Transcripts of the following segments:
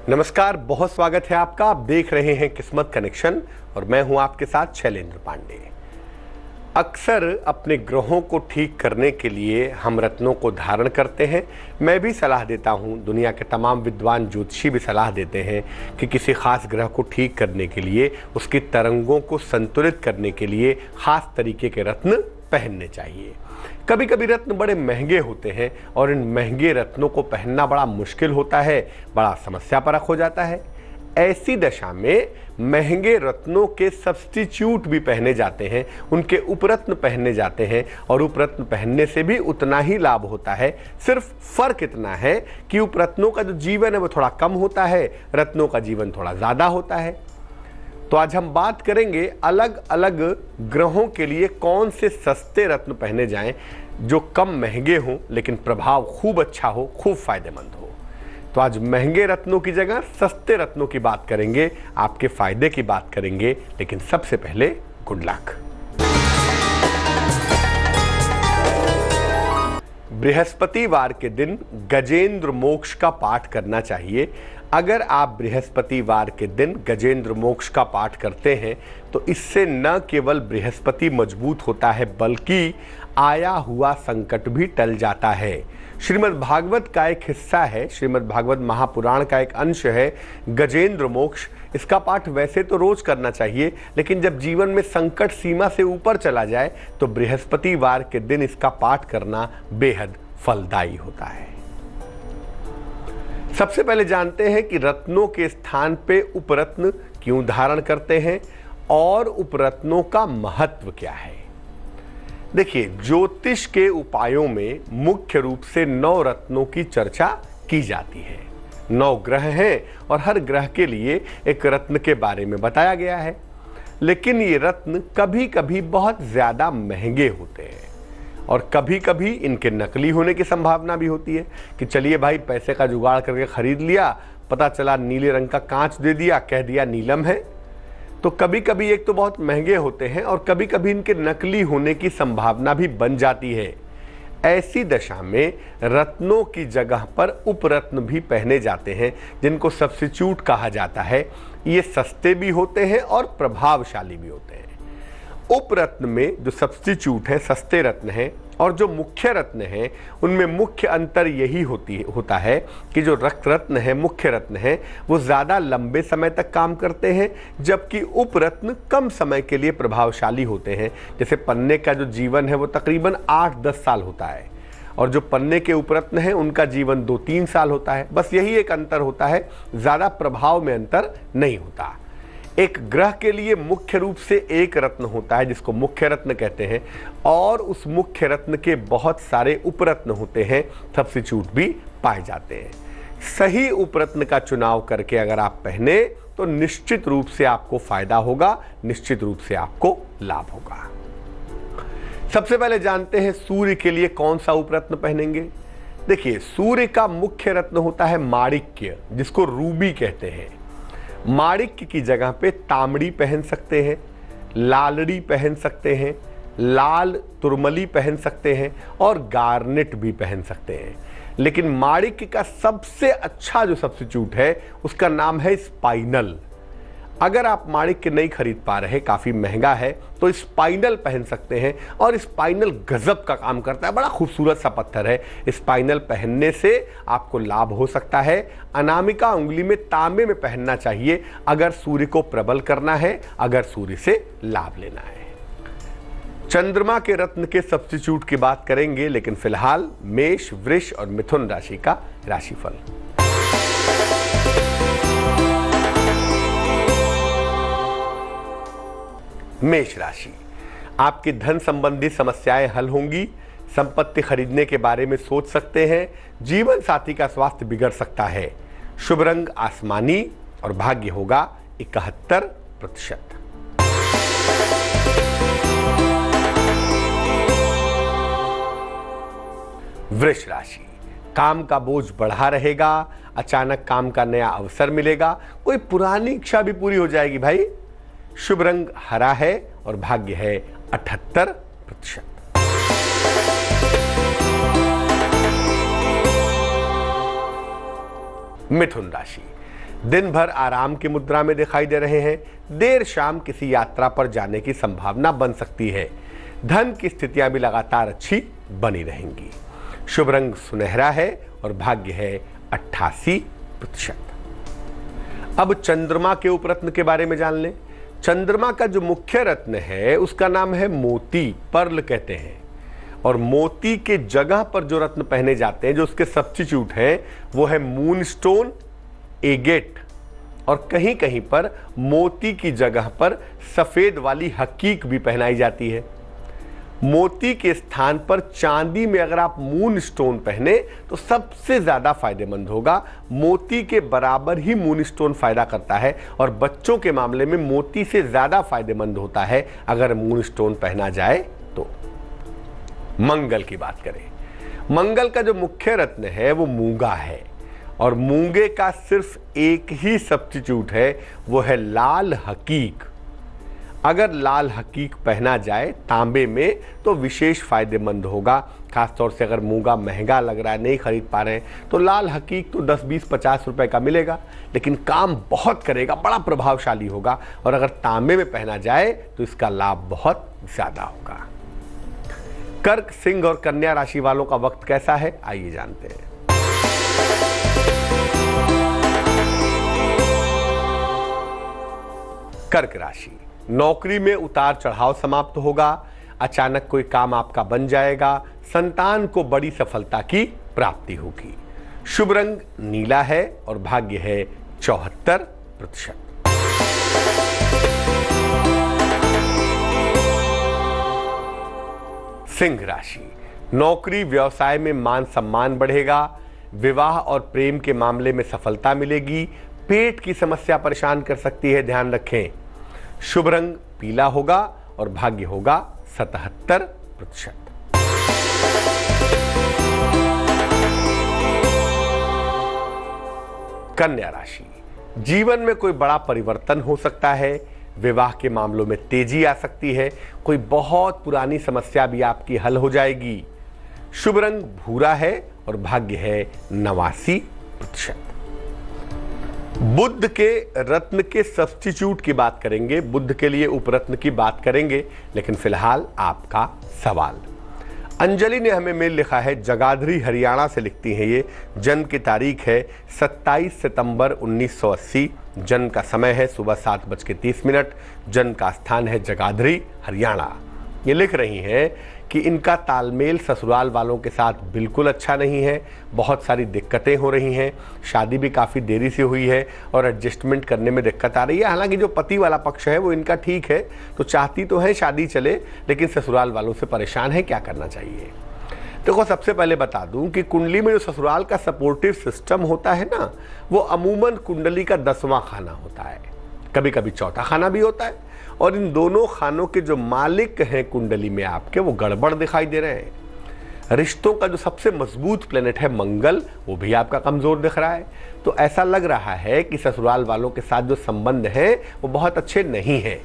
नमस्कार, बहुत स्वागत है आपका। आप देख रहे हैं किस्मत कनेक्शन और मैं हूं आपके साथ शैलेंद्र पांडे। अक्सर अपने ग्रहों को ठीक करने के लिए हम रत्नों को धारण करते हैं। मैं भी सलाह देता हूं, दुनिया के तमाम विद्वान ज्योतिषी भी सलाह देते हैं कि किसी खास ग्रह को ठीक करने के लिए, उसकी तरंगों को संतुलित करने के लिए खास तरीके के रत्न पहनने चाहिए। कभी कभी रत्न बड़े महंगे होते हैं और इन महंगे रत्नों को पहनना बड़ा मुश्किल होता है, बड़ा समस्यापरक हो जाता है। ऐसी दशा में महंगे रत्नों के सब्स्टिट्यूट भी पहने जाते हैं, उनके उपरत्न पहने जाते हैं और उपरत्न पहनने से भी उतना ही लाभ होता है। सिर्फ फर्क इतना है कि उपरत्नों का जो जीवन है वो थोड़ा कम होता है, रत्नों का जीवन थोड़ा ज़्यादा होता है। तो आज हम बात करेंगे अलग अलग ग्रहों के लिए कौन से सस्ते रत्न पहने जाएं जो कम महंगे हों लेकिन प्रभाव खूब अच्छा हो, खूब फायदेमंद हो। तो आज महंगे रत्नों की जगह सस्ते रत्नों की बात करेंगे, आपके फायदे की बात करेंगे। लेकिन सबसे पहले गुड लक। बृहस्पतिवार के दिन गजेंद्र मोक्ष का पाठ करना चाहिए। अगर आप बृहस्पतिवार के दिन गजेंद्र मोक्ष का पाठ करते हैं तो इससे न केवल बृहस्पति मजबूत होता है बल्कि आया हुआ संकट भी टल जाता है। श्रीमद् भागवत का एक हिस्सा है, श्रीमद् भागवत महापुराण का एक अंश है गजेंद्र मोक्ष। इसका पाठ वैसे तो रोज करना चाहिए, लेकिन जब जीवन में संकट सीमा से ऊपर चला जाए तो बृहस्पतिवार के दिन इसका पाठ करना बेहद फलदायी होता है। सबसे पहले जानते हैं कि रत्नों के स्थान पे उपरत्न क्यों धारण करते हैं और उपरत्नों का महत्व क्या है। देखिए, ज्योतिष के उपायों में मुख्य रूप से 9 रत्नों की चर्चा की जाती है। 9 ग्रह हैं और हर ग्रह के लिए एक रत्न के बारे में बताया गया है। लेकिन ये रत्न कभी कभी बहुत ज्यादा महंगे होते हैं और कभी कभी इनके नकली होने की संभावना भी होती है कि चलिए भाई पैसे का जुगाड़ करके खरीद लिया, पता चला नीले रंग का कांच दे दिया, कह दिया नीलम है। तो कभी कभी एक तो बहुत महंगे होते हैं और कभी कभी इनके नकली होने की संभावना भी बन जाती है। ऐसी दशा में रत्नों की जगह पर उपरत्न भी पहने जाते हैं जिनको सब्स्टिट्यूट कहा जाता है। ये सस्ते भी होते हैं और प्रभावशाली भी होते हैं। उपरत्न में जो सब्स्टिट्यूट है, सस्ते रत्न हैं, और जो मुख्य रत्न हैं उनमें मुख्य अंतर यही होता है कि जो रक्त रत्न है, मुख्य रत्न है, वो ज़्यादा लंबे समय तक काम करते हैं जबकि उपरत्न कम समय के लिए प्रभावशाली होते हैं। जैसे पन्ने का जो जीवन है वो तकरीबन 8-10 साल होता है और जो पन्ने के उपरत्न हैं उनका जीवन 2-3 साल होता है। बस यही एक अंतर होता है, ज़्यादा प्रभाव में अंतर नहीं होता। एक ग्रह के लिए मुख्य रूप से एक रत्न होता है जिसको मुख्य रत्न कहते हैं और उस मुख्य रत्न के बहुत सारे उपरत्न होते हैं, सब्स्टिट्यूट भी पाए जाते हैं। सही उपरत्न का चुनाव करके अगर आप पहने तो निश्चित रूप से आपको फायदा होगा, निश्चित रूप से आपको लाभ होगा। सबसे पहले जानते हैं सूर्य के लिए कौन सा उपरत्न पहनेंगे। देखिए, सूर्य का मुख्य रत्न होता है माणिक्य, जिसको रूबी कहते हैं। माणिक्य की जगह पे तांबड़ी पहन सकते हैं, लालड़ी पहन सकते हैं, लाल तुरमली पहन सकते हैं और गार्नेट भी पहन सकते हैं। लेकिन माणिक्य का सबसे अच्छा जो सब्स्टिट्यूट है उसका नाम है स्पाइनल। अगर आप माणिक्य नहीं खरीद पा रहे, काफ़ी महंगा है, तो स्पाइनल पहन सकते हैं और स्पाइनल गजब का काम करता है। बड़ा खूबसूरत सा पत्थर है। स्पाइनल पहनने से आपको लाभ हो सकता है। अनामिका उंगली में तांबे में पहनना चाहिए अगर सूर्य को प्रबल करना है, अगर सूर्य से लाभ लेना है। चंद्रमा के रत्न के सब्स्टिट्यूट की बात करेंगे, लेकिन फिलहाल मेष, वृष और मिथुन राशि का राशिफल। मेष राशि, आपकी धन संबंधी समस्याएं हल होंगी। संपत्ति खरीदने के बारे में सोच सकते हैं। जीवन साथी का स्वास्थ्य बिगड़ सकता है। शुभ रंग आसमानी और भाग्य होगा 71%। वृष राशि, काम का बोझ बढ़ा रहेगा। अचानक काम का नया अवसर मिलेगा। कोई पुरानी इच्छा भी पूरी हो जाएगी भाई। शुभ रंग हरा है और भाग्य है 78%। मिथुन राशि, दिन भर आराम की मुद्रा में दिखाई दे रहे हैं। देर शाम किसी यात्रा पर जाने की संभावना बन सकती है। धन की स्थितियां भी लगातार अच्छी बनी रहेंगी। शुभ रंग सुनहरा है और भाग्य है 88%। अब चंद्रमा के उपरत्न के बारे में जान लें। चंद्रमा का जो मुख्य रत्न है उसका नाम है मोती, पर्ल कहते हैं। और मोती के जगह पर जो रत्न पहने जाते हैं, जो उसके सब्स्टिट्यूट हैं, वो है मूनस्टोन, एगेट, और कहीं कहीं पर मोती की जगह पर सफेद वाली हकीक भी पहनाई जाती है। मोती के स्थान पर चांदी में अगर आप मून स्टोन पहने तो सबसे ज्यादा फायदेमंद होगा। मोती के बराबर ही मून स्टोन फायदा करता है, और बच्चों के मामले में मोती से ज्यादा फायदेमंद होता है अगर मून स्टोन पहना जाए तो। मंगल की बात करें, मंगल का जो मुख्य रत्न है वो मूंगा है, और मूंगे का सिर्फ एक ही सब्स्टिट्यूट है, वो है लाल हकीक। अगर लाल हकीक पहना जाए तांबे में तो विशेष फायदेमंद होगा। खासतौर से अगर मूंगा महंगा लग रहा है, नहीं खरीद पा रहे हैं, तो लाल हकीक तो 10, 20, 50 रुपए का मिलेगा, लेकिन काम बहुत करेगा, बड़ा प्रभावशाली होगा। और अगर तांबे में पहना जाए तो इसका लाभ बहुत ज्यादा होगा। कर्क, सिंह और कन्या राशि वालों का वक्त कैसा है, आइए जानते हैं। कर्क राशि, नौकरी में उतार चढ़ाव समाप्त होगा। अचानक कोई काम आपका बन जाएगा। संतान को बड़ी सफलता की प्राप्ति होगी। शुभ रंग नीला है और भाग्य है 74%। सिंह राशि, नौकरी व्यवसाय में मान सम्मान बढ़ेगा। विवाह और प्रेम के मामले में सफलता मिलेगी। पेट की समस्या परेशान कर सकती है, ध्यान रखें। शुभ रंग पीला होगा और भाग्य होगा 77%। कन्या राशि, जीवन में कोई बड़ा परिवर्तन हो सकता है। विवाह के मामलों में तेजी आ सकती है। कोई बहुत पुरानी समस्या भी आपकी हल हो जाएगी। शुभ रंग भूरा है और भाग्य है 89%। बुध के रत्न के सब्स्टिट्यूट की बात करेंगे, बुध के लिए उपरत्न की बात करेंगे, लेकिन फिलहाल आपका सवाल। अंजलि ने हमें मेल लिखा है, जगाधरी हरियाणा से लिखती हैं ये। जन्म की तारीख है 27 सितंबर 1980। जन्म का समय है सुबह 7:30। जन्म का स्थान है जगाधरी हरियाणा। ये लिख रही हैं कि इनका तालमेल ससुराल वालों के साथ बिल्कुल अच्छा नहीं है। बहुत सारी दिक्कतें हो रही हैं। शादी भी काफ़ी देरी से हुई है और एडजस्टमेंट करने में दिक्कत आ रही है। हालांकि जो पति वाला पक्ष है वो इनका ठीक है, तो चाहती तो है शादी चले, लेकिन ससुराल वालों से परेशान है। क्या करना चाहिए? देखो, सबसे पहले बता दूं कि कुंडली में जो ससुराल का सपोर्टिव सिस्टम होता है ना, वो अमूमन कुंडली का 10वां खाना होता है, कभी कभी चौथा खाना भी होता है। और इन दोनों खानों के जो मालिक हैं कुंडली में आपके, वो गड़बड़ दिखाई दे रहे हैं। रिश्तों का जो सबसे मजबूत प्लेनेट है मंगल, वो भी आपका कमजोर दिख रहा है। तो ऐसा लग रहा है कि ससुराल वालों के साथ जो संबंध हैं वो बहुत अच्छे नहीं हैं।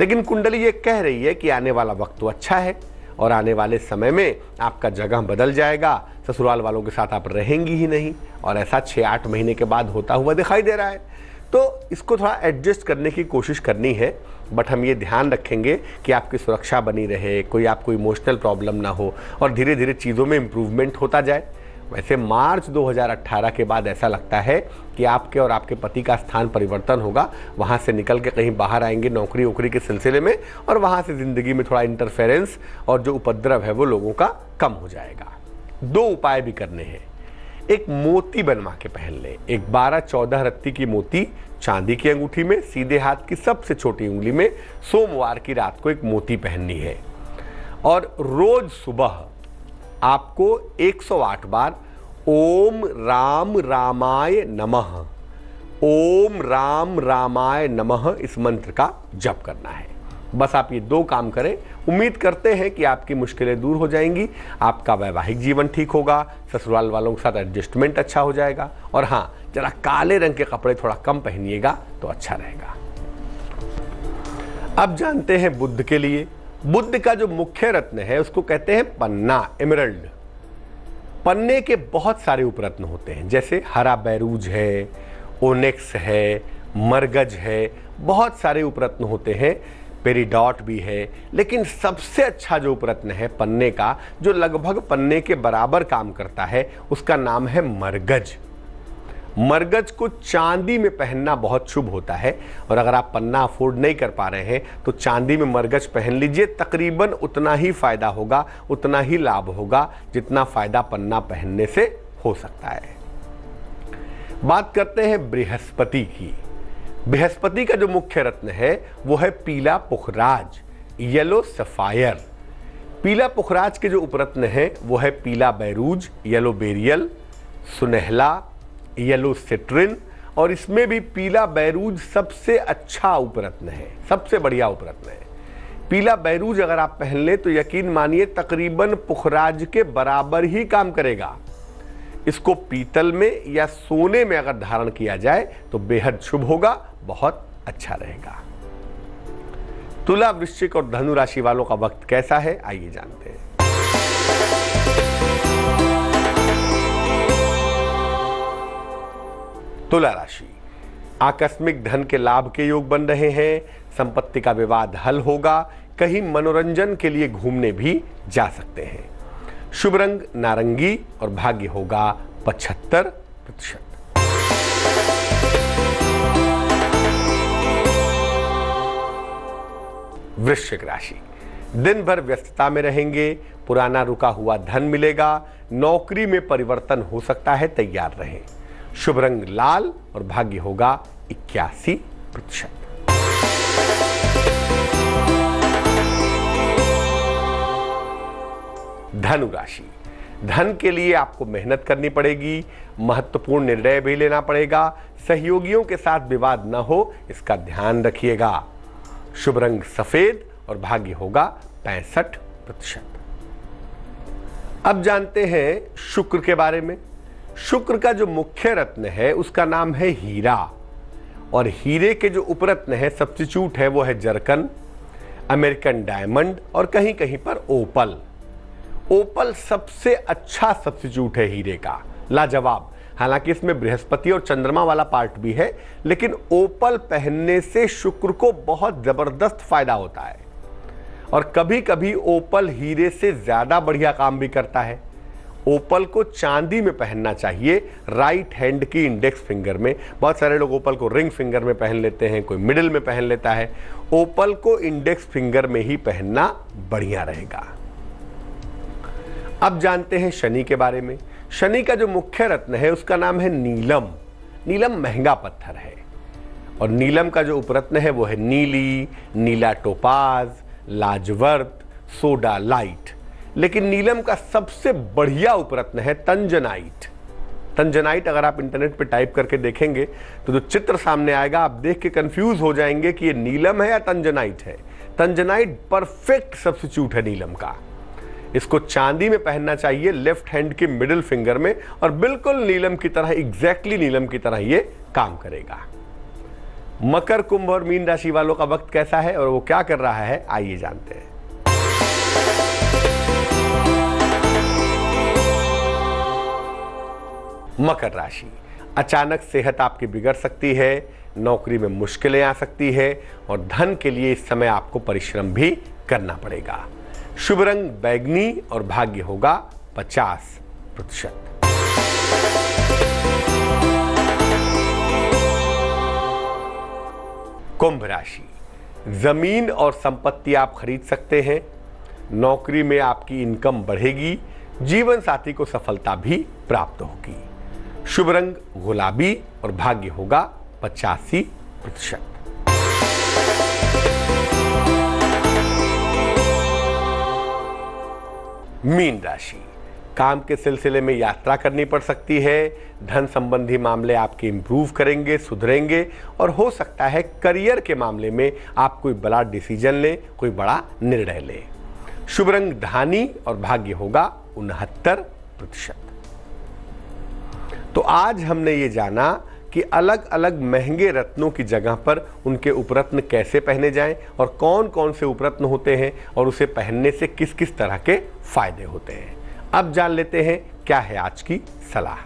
लेकिन कुंडली ये कह रही है कि आने वाला वक्त तो अच्छा है और आने वाले समय में आपका जगह बदल जाएगा। ससुराल वालों के साथ आप रहेंगी ही नहीं, और ऐसा 6-8 महीने के बाद होता हुआ दिखाई दे रहा है। तो इसको थोड़ा एडजस्ट करने की कोशिश करनी है, बट हम ये ध्यान रखेंगे कि आपकी सुरक्षा बनी रहे, कोई आपको इमोशनल प्रॉब्लम ना हो, और धीरे धीरे चीज़ों में इम्प्रूवमेंट होता जाए। वैसे मार्च 2018 के बाद ऐसा लगता है कि आपके और आपके पति का स्थान परिवर्तन होगा। वहाँ से निकल के कहीं बाहर आएंगे नौकरी वोकरी के सिलसिले में, और वहाँ से ज़िंदगी में थोड़ा इंटरफेरेंस और जो उपद्रव है वो लोगों का कम हो जाएगा। 2 उपाय भी करने हैं। एक मोती बनवा के पहन ले। एक 12-14 रत्ती की मोती चांदी की अंगूठी में, सीधे हाथ की सबसे छोटी उंगली में, सोमवार की रात को एक मोती पहननी है। और रोज सुबह आपको 108 बार ओम राम रामाय नमः, ओम राम रामाय नमः इस मंत्र का जप करना है। बस आप ये 2 काम करें। उम्मीद करते हैं कि आपकी मुश्किलें दूर हो जाएंगी, आपका वैवाहिक जीवन ठीक होगा, ससुराल वालों के साथ एडजस्टमेंट अच्छा हो जाएगा। और हाँ, जरा काले रंग के कपड़े थोड़ा कम पहनिएगा तो अच्छा रहेगा। अब जानते हैं बुध के लिए। बुध का जो मुख्य रत्न है उसको कहते हैं पन्ना, एमरल्ड। पन्ने के बहुत सारे उपरत्न होते हैं, जैसे हरा बैरूज है, ओनेक्स है, मरगज है, बहुत सारे उपरत्न होते हैं, पेरिडॉट भी है, लेकिन सबसे अच्छा जो उपरत्न है पन्ने का, जो लगभग पन्ने के बराबर काम करता है, उसका नाम है मरगज। मरगज को चांदी में पहनना बहुत शुभ होता है, और अगर आप पन्ना अफोर्ड नहीं कर पा रहे हैं तो चांदी में मरगज पहन लीजिए। तकरीबन उतना ही फायदा होगा, उतना ही लाभ होगा जितना फायदा पन्ना पहनने से हो सकता है। बात करते हैं बृहस्पति की। बृहस्पति का जो मुख्य रत्न है वो है पीला पुखराज, येलो सफायर। पीला पुखराज के जो उपरत्न है वो है पीला बैरूज, येलो बेरियल, सुनहला, येलो सिट्रिन, और इसमें भी पीला बैरूज सबसे अच्छा उपरत्न है, सबसे बढ़िया उपरत्न है। पीला बैरूज अगर आप पहन ले तो यकीन मानिए तकरीबन पुखराज के बराबर ही काम करेगा। इसको पीतल में या सोने में अगर धारण किया जाए तो बेहद शुभ होगा, बहुत अच्छा रहेगा। तुला, वृश्चिक और धनु राशि वालों का वक्त कैसा है, आइए जानते हैं। तुला राशि, आकस्मिक धन के लाभ के योग बन रहे हैं, संपत्ति का विवाद हल होगा, कहीं मनोरंजन के लिए घूमने भी जा सकते हैं। शुभ रंग नारंगी और भाग्य होगा 75%। वृश्चिक राशि, दिन भर व्यस्तता में रहेंगे, पुराना रुका हुआ धन मिलेगा, नौकरी में परिवर्तन हो सकता है, तैयार रहें। शुभ रंग लाल और भाग्य होगा 81%। धनु राशि, धन के लिए आपको मेहनत करनी पड़ेगी, महत्वपूर्ण निर्णय भी लेना पड़ेगा, सहयोगियों के साथ विवाद न हो इसका ध्यान रखिएगा। शुभ रंग सफेद और भाग्य होगा 65%। अब जानते हैं शुक्र के बारे में। शुक्र का जो मुख्य रत्न है उसका नाम है हीरा, और हीरे के जो उपरत्न है, सब्स्टिट्यूट है, वो है जरकन, अमेरिकन डायमंड और कहीं कहीं पर ओपल। ओपल सबसे अच्छा सब्स्टिट्यूट है हीरे का, लाजवाब। हालांकि इसमें बृहस्पति और चंद्रमा वाला पार्ट भी है, लेकिन ओपल पहनने से शुक्र को बहुत जबरदस्त फायदा होता है, और कभी कभी ओपल हीरे से ज्यादा बढ़िया काम भी करता है। ओपल को चांदी में पहनना चाहिए, राइट हैंड की इंडेक्स फिंगर में। बहुत सारे लोग ओपल को रिंग फिंगर में पहन लेते हैं, कोई मिडिल में पहन लेता है। ओपल को इंडेक्स फिंगर में ही पहनना बढ़िया रहेगा। अब जानते हैं शनि के बारे में। शनि का जो मुख्य रत्न है उसका नाम है नीलम। नीलम महंगा पत्थर है, और नीलम का जो उपरत्न है वो है नीली, नीला टोपाज, लाजवर्त, सोडा लाइट। लेकिन नीलम का सबसे बढ़िया उपरत्न है तंजनाइट। तंजनाइट अगर आप इंटरनेट पे टाइप करके देखेंगे तो जो चित्र सामने आएगा आप देख के कंफ्यूज हो जाएंगे कि ये नीलम है या तंजनाइट है। तंजनाइट परफेक्ट सब्स्टिट्यूट है नीलम का। इसको चांदी में पहनना चाहिए, लेफ्ट हैंड के मिडिल फिंगर में, और बिल्कुल नीलम की तरह, एग्जैक्टली नीलम की तरह ये काम करेगा। मकर, कुंभ और मीन राशि वालों का वक्त कैसा है और वो क्या कर रहा है, आइए जानते हैं। मकर राशि, अचानक सेहत आपकी बिगड़ सकती है, नौकरी में मुश्किलें आ सकती है, और धन के लिए इस समय आपको परिश्रम भी करना पड़ेगा। शुभ रंग बैगनी और भाग्य होगा 50%। कुंभ राशि, जमीन और संपत्ति आप खरीद सकते हैं, नौकरी में आपकी इनकम बढ़ेगी, जीवन साथी को सफलता भी प्राप्त होगी। शुभ रंग गुलाबी और भाग्य होगा 85%। मीन राशि, काम के सिलसिले में यात्रा करनी पड़ सकती है, धन संबंधी मामले आपके इंप्रूव करेंगे, सुधरेंगे, और हो सकता है करियर के मामले में आप कोई बड़ा डिसीजन लें, कोई बड़ा निर्णय लें। शुभ रंग धानी और भाग्य होगा 69%। तो आज हमने ये जाना कि अलग अलग महंगे रत्नों की जगह पर उनके उपरत्न कैसे पहने जाएं, और कौन कौन से उपरत्न होते हैं, और उसे पहनने से किस किस तरह के फायदे होते हैं। अब जान लेते हैं क्या है आज की सलाह।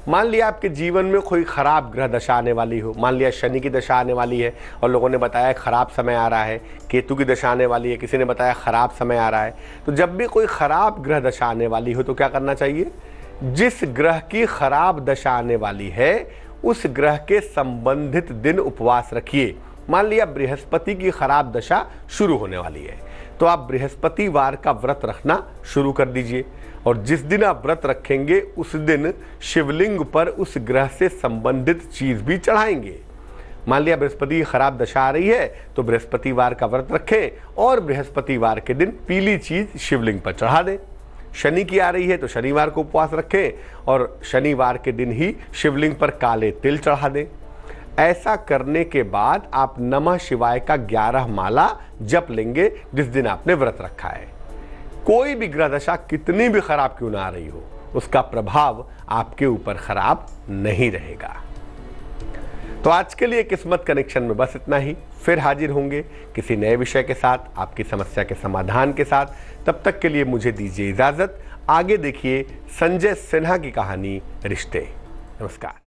मान लिया आपके जीवन में कोई खराब ग्रह दशा आने वाली हो, मान लिया शनि की दशा आने वाली है और लोगों ने बताया खराब समय आ रहा है, केतु की दशा आने वाली है, किसी ने बताया खराब समय आ रहा है। तो जब भी कोई खराब ग्रह दशा आने वाली हो तो क्या करना चाहिए? जिस ग्रह की खराब दशा आने वाली है उस ग्रह के संबंधित दिन उपवास रखिए। मान लिया बृहस्पति की खराब दशा शुरू होने वाली है तो आप बृहस्पतिवार का व्रत रखना शुरू कर दीजिए और जिस दिन आप व्रत रखेंगे उस दिन शिवलिंग पर उस ग्रह से संबंधित चीज भी चढ़ाएंगे। मान लिया बृहस्पति की खराब दशा आ रही है तो बृहस्पतिवार का व्रत रखें और बृहस्पतिवार के दिन पीली चीज शिवलिंग पर चढ़ा दें। शनि की आ रही है तो शनिवार को उपवास रखें और शनिवार के दिन ही शिवलिंग पर काले तिल चढ़ा दें। ऐसा करने के बाद आप नमः शिवाय का 11 माला जप लेंगे जिस दिन आपने व्रत रखा है। कोई भी ग्रह दशा कितनी भी खराब क्यों ना आ रही हो उसका प्रभाव आपके ऊपर खराब नहीं रहेगा। तो आज के लिए किस्मत कनेक्शन में बस इतना ही। फिर हाजिर होंगे किसी नए विषय के साथ, आपकी समस्या के समाधान के साथ। तब तक के लिए मुझे दीजिए इजाजत। आगे देखिए संजय सिन्हा की कहानी रिश्ते। नमस्कार।